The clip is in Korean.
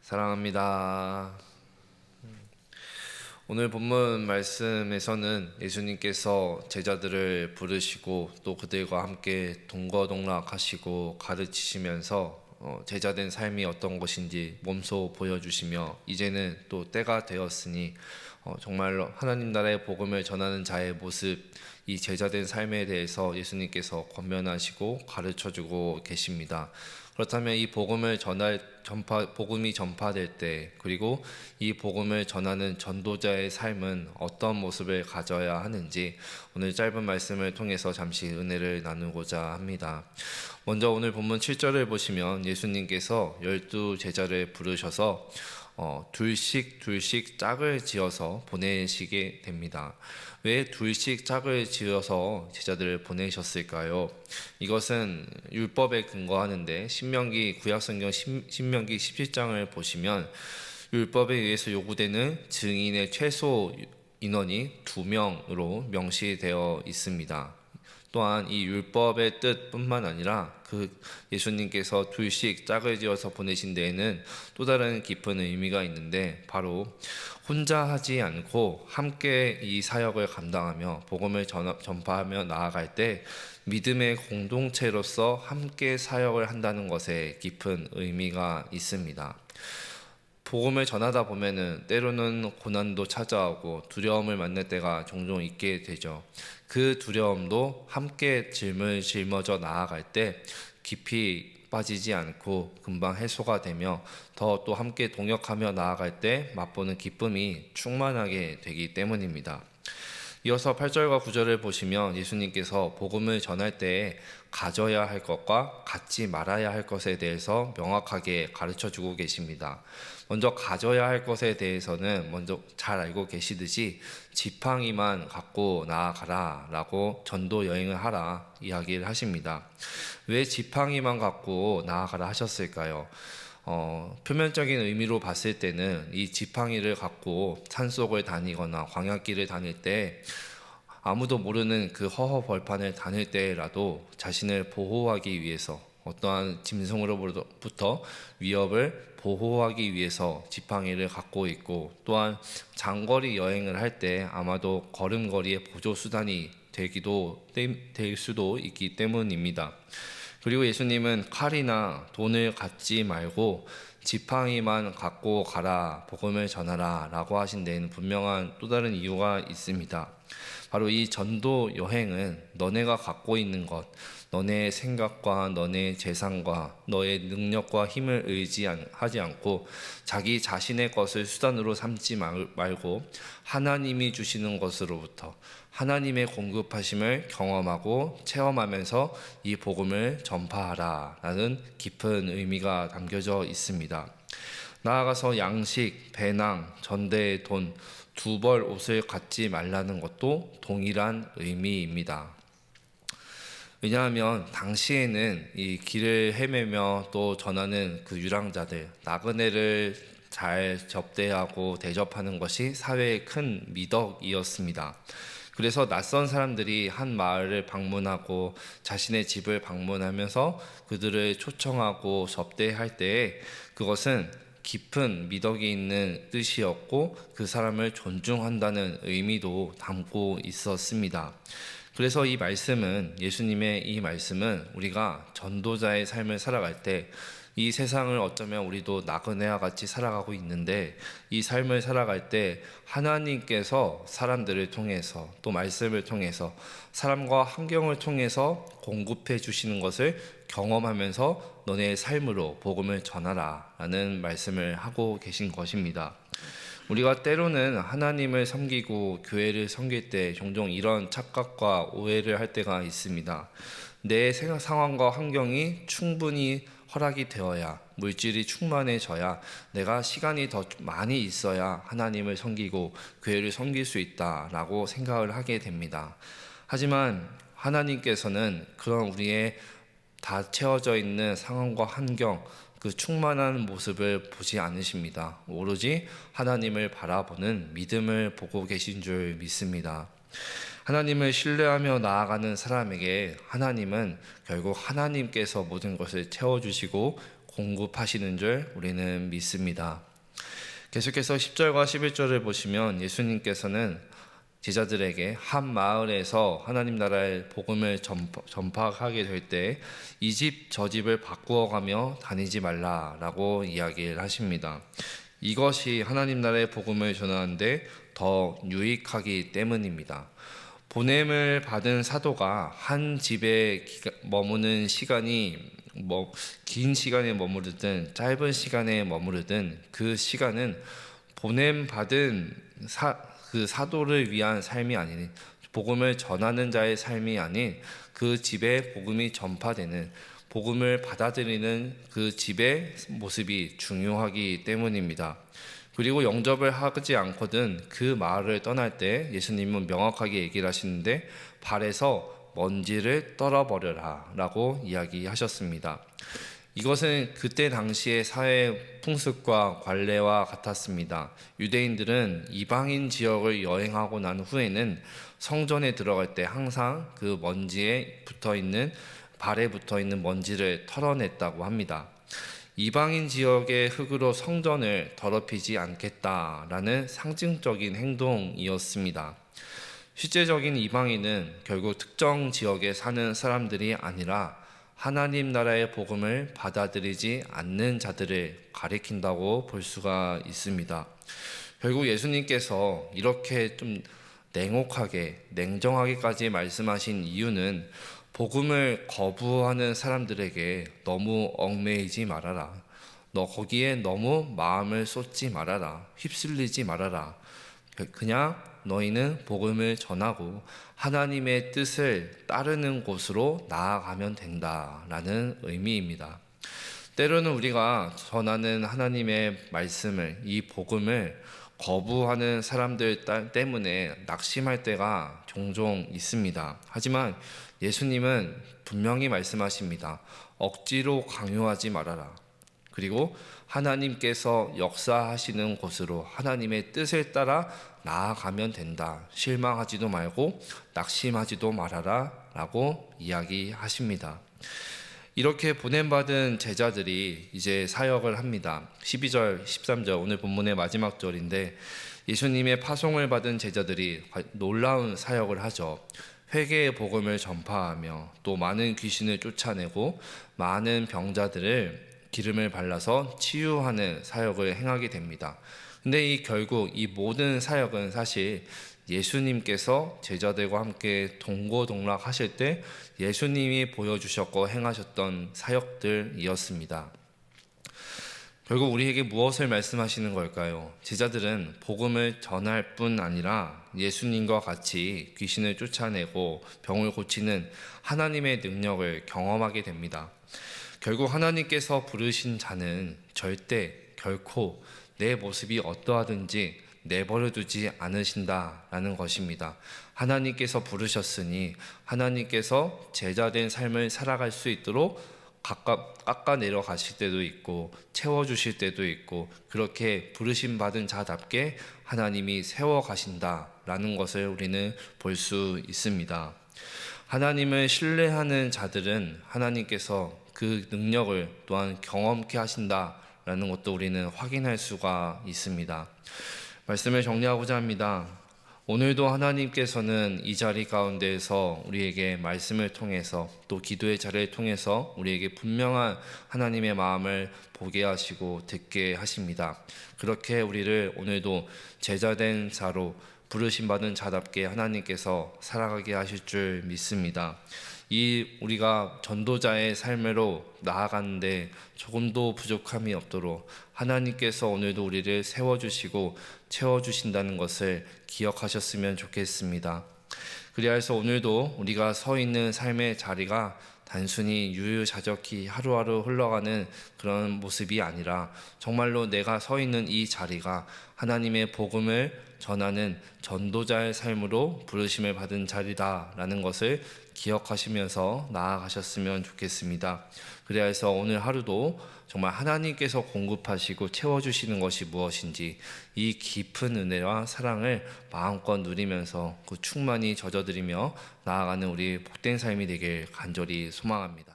사랑합니다. 오늘 본문 말씀에서는 예수님께서 제자들을 부르시고 또 그들과 함께 동거동락하시고 가르치시면서 제자된 삶이 어떤 것인지 몸소 보여주시며 이제는 또 때가 되었으니 정말로 하나님 나라의 복음을 전하는 자의 모습, 이 제자된 삶에 대해서 예수님께서 권면하시고 가르쳐주고 계십니다. 그렇다면 이 복음이 전파될 때, 그리고 이 복음을 전하는 전도자의 삶은 어떤 모습을 가져야 하는지 오늘 짧은 말씀을 통해서 잠시 은혜를 나누고자 합니다. 먼저 오늘 본문 7절을 보시면 예수님께서 12 제자를 부르셔서 둘씩 짝을 지어서 보내시게 됩니다. 왜 둘씩 짝을 지어서 제자들을 보내셨을까요? 이것은 율법에 근거하는데 신명기 구약성경 신명기 17장을 보시면 율법에 의해서 요구되는 증인의 최소 인원이 2명으로 명시되어 있습니다. 또한 이 율법의 뜻뿐만 아니라 예수님께서 둘씩 짝을 지어서 보내신 데에는 또 다른 깊은 의미가 있는데, 바로 혼자 하지 않고 함께 이 사역을 감당하며 복음을 전파하며 나아갈 때 믿음의 공동체로서 함께 사역을 한다는 것에 깊은 의미가 있습니다. 복음을 전하다 보면은 때로는 고난도 찾아오고 두려움을 만날 때가 종종 있게 되죠. 그 두려움도 함께 짊어져 나아갈 때 깊이 빠지지 않고 금방 해소가 되며 더 또 함께 동역하며 나아갈 때 맛보는 기쁨이 충만하게 되기 때문입니다. 이어서 8절과 9절을 보시면 예수님께서 복음을 전할 때에 가져야 할 것과 갖지 말아야 할 것에 대해서 명확하게 가르쳐주고 계십니다. 먼저 가져야 할 것에 대해서는 먼저 잘 알고 계시듯이 지팡이만 갖고 나아가라 라고 전도 여행을 하라 이야기를 하십니다. 왜 지팡이만 갖고 나아가라 하셨을까요? 표면적인 의미로 봤을 때는 이 지팡이를 갖고 산속을 다니거나 광야길을 다닐 때 아무도 모르는 그 허허벌판을 다닐 때라도 자신을 보호하기 위해서, 어떠한 짐승으로부터 위협을 보호하기 위해서 지팡이를 갖고 있고, 또한 장거리 여행을 할 때 아마도 걸음걸이의 보조수단이 될 수도 있기 때문입니다. 그리고 예수님은 칼이나 돈을 갖지 말고 지팡이만 갖고 가라, 복음을 전하라 라고 하신 데에는 분명한 또 다른 이유가 있습니다. 바로 이 전도 여행은 너네가 갖고 있는 것, 너네의 생각과 너네의 재산과 너의 능력과 힘을 의지하지 않고 자기 자신의 것을 수단으로 삼지 말고 하나님이 주시는 것으로부터 하나님의 공급하심을 경험하고 체험하면서 이 복음을 전파하라 라는 깊은 의미가 담겨져 있습니다. 나아가서 양식, 배낭, 전대의 돈, 2벌 옷을 갖지 말라는 것도 동일한 의미입니다. 왜냐하면 당시에는 이 길을 헤매며 또 전하는 그 유랑자들, 나그네를 잘 접대하고 대접하는 것이 사회의 큰 미덕이었습니다. 그래서 낯선 사람들이 한 마을을 방문하고 자신의 집을 방문하면서 그들을 초청하고 접대할 때에 그것은 깊은 미덕이 있는 뜻이었고 그 사람을 존중한다는 의미도 담고 있었습니다. 그래서 예수님의 이 말씀은 우리가 전도자의 삶을 살아갈 때 이 세상을 어쩌면 우리도 나그네와 같이 살아가고 있는데, 이 삶을 살아갈 때 하나님께서 사람들을 통해서 또 말씀을 통해서 사람과 환경을 통해서 공급해 주시는 것을 경험하면서 너네의 삶으로 복음을 전하라 라는 말씀을 하고 계신 것입니다. 우리가 때로는 하나님을 섬기고 교회를 섬길 때 종종 이런 착각과 오해를 할 때가 있습니다. 내 생활 상황과 환경이 충분히 허락이 되어야, 물질이 충만해져야, 내가 시간이 더 많이 있어야 하나님을 섬기고 교회를 섬길 수 있다라고 생각을 하게 됩니다. 하지만 하나님께서는 그런 우리의 다 채워져 있는 상황과 환경, 그 충만한 모습을 보지 않으십니다. 오로지 하나님을 바라보는 믿음을 보고 계신 줄 믿습니다. 하나님을 신뢰하며 나아가는 사람에게 하나님은 결국 하나님께서 모든 것을 채워주시고 공급하시는 줄 우리는 믿습니다. 계속해서 10절과 11절을 보시면 예수님께서는 제자들에게 한 마을에서 하나님 나라의 복음을 전파하게 될 때 이 집 저 집을 바꾸어 가며 다니지 말라라고 이야기를 하십니다. 이것이 하나님 나라의 복음을 전하는데 더 유익하기 때문입니다. 보냄을 받은 사도가 한 집에 머무는 시간이 긴 시간에 머무르든 짧은 시간에 머무르든 그 시간은 보냄 받은 그 사도를 위한 삶이 아닌, 복음을 전하는 자의 삶이 아닌 그 집에 복음이 전파되는, 복음을 받아들이는 그 집의 모습이 중요하기 때문입니다. 그리고 영접을 하지 않거든 그 마을을 떠날 때 예수님은 명확하게 얘기를 하시는데 발에서 먼지를 떨어버려라 라고 이야기하셨습니다. 이것은 그때 당시의 사회 풍습과 관례와 같았습니다. 유대인들은 이방인 지역을 여행하고 난 후에는 성전에 들어갈 때 항상 그 발에 붙어 있는 먼지를 털어냈다고 합니다. 이방인 지역의 흙으로 성전을 더럽히지 않겠다라는 상징적인 행동이었습니다. 실제적인 이방인은 결국 특정 지역에 사는 사람들이 아니라 하나님 나라의 복음을 받아들이지 않는 자들을 가리킨다고 볼 수가 있습니다. 결국 예수님께서 이렇게 좀 냉혹하게, 냉정하게까지 말씀하신 이유는 복음을 거부하는 사람들에게 너무 얽매이지 말아라. 너 거기에 너무 마음을 쏟지 말아라. 휩쓸리지 말아라. 그냥 너희는 복음을 전하고 하나님의 뜻을 따르는 곳으로 나아가면 된다라는 의미입니다. 때로는 우리가 전하는 하나님의 말씀을, 이 복음을 거부하는 사람들 때문에 낙심할 때가 종종 있습니다. 하지만 예수님은 분명히 말씀하십니다. 억지로 강요하지 말아라. 그리고 하나님께서 역사하시는 곳으로 하나님의 뜻을 따라 나아가면 된다. 실망하지도 말고 낙심하지도 말아라 라고 이야기하십니다. 이렇게 보냄받은 제자들이 이제 사역을 합니다. 12절, 13절 오늘 본문의 마지막 절인데 예수님의 파송을 받은 제자들이 놀라운 사역을 하죠. 회개의 복음을 전파하며 또 많은 귀신을 쫓아내고 많은 병자들을 기름을 발라서 치유하는 사역을 행하게 됩니다. 근데 결국 이 모든 사역은 사실 예수님께서 제자들과 함께 동고동락 하실 때 예수님이 보여주셨고 행하셨던 사역들이었습니다. 결국 우리에게 무엇을 말씀하시는 걸까요? 제자들은 복음을 전할 뿐 아니라 예수님과 같이 귀신을 쫓아내고 병을 고치는 하나님의 능력을 경험하게 됩니다. 결국 하나님께서 부르신 자는 절대 결코 내 모습이 어떠하든지 내버려 두지 않으신다라는 것입니다. 하나님께서 부르셨으니 하나님께서 제자된 삶을 살아갈 수 있도록 깎아 내려가실 때도 있고 채워주실 때도 있고 그렇게 부르심 받은 자답게 하나님이 세워가신다라는 것을 우리는 볼 수 있습니다. 하나님을 신뢰하는 자들은 하나님께서 그 능력을 또한 경험케 하신다라는 것도 우리는 확인할 수가 있습니다. 말씀을 정리하고자 합니다. 오늘도 하나님께서는 이 자리 가운데에서 우리에게 말씀을 통해서 또 기도의 자리를 통해서 우리에게 분명한 하나님의 마음을 보게 하시고 듣게 하십니다. 그렇게 우리를 오늘도 제자된 자로 부르심받은 자답게 하나님께서 살아가게 하실 줄 믿습니다. 우리가 전도자의 삶으로 나아가는데 조금도 부족함이 없도록 하나님께서 오늘도 우리를 세워주시고 채워주신다는 것을 기억하셨으면 좋겠습니다. 그리하여서 오늘도 우리가 서 있는 삶의 자리가 단순히 유유자적히 하루하루 흘러가는 그런 모습이 아니라 정말로 내가 서 있는 이 자리가 하나님의 복음을 전하는 전도자의 삶으로 부르심을 받은 자리다라는 것을 기억하시면서 나아가셨으면 좋겠습니다. 그래서 오늘 하루도 정말 하나님께서 공급하시고 채워주시는 것이 무엇인지 이 깊은 은혜와 사랑을 마음껏 누리면서 그 충만히 젖어들이며 나아가는 우리 복된 삶이 되길 간절히 소망합니다.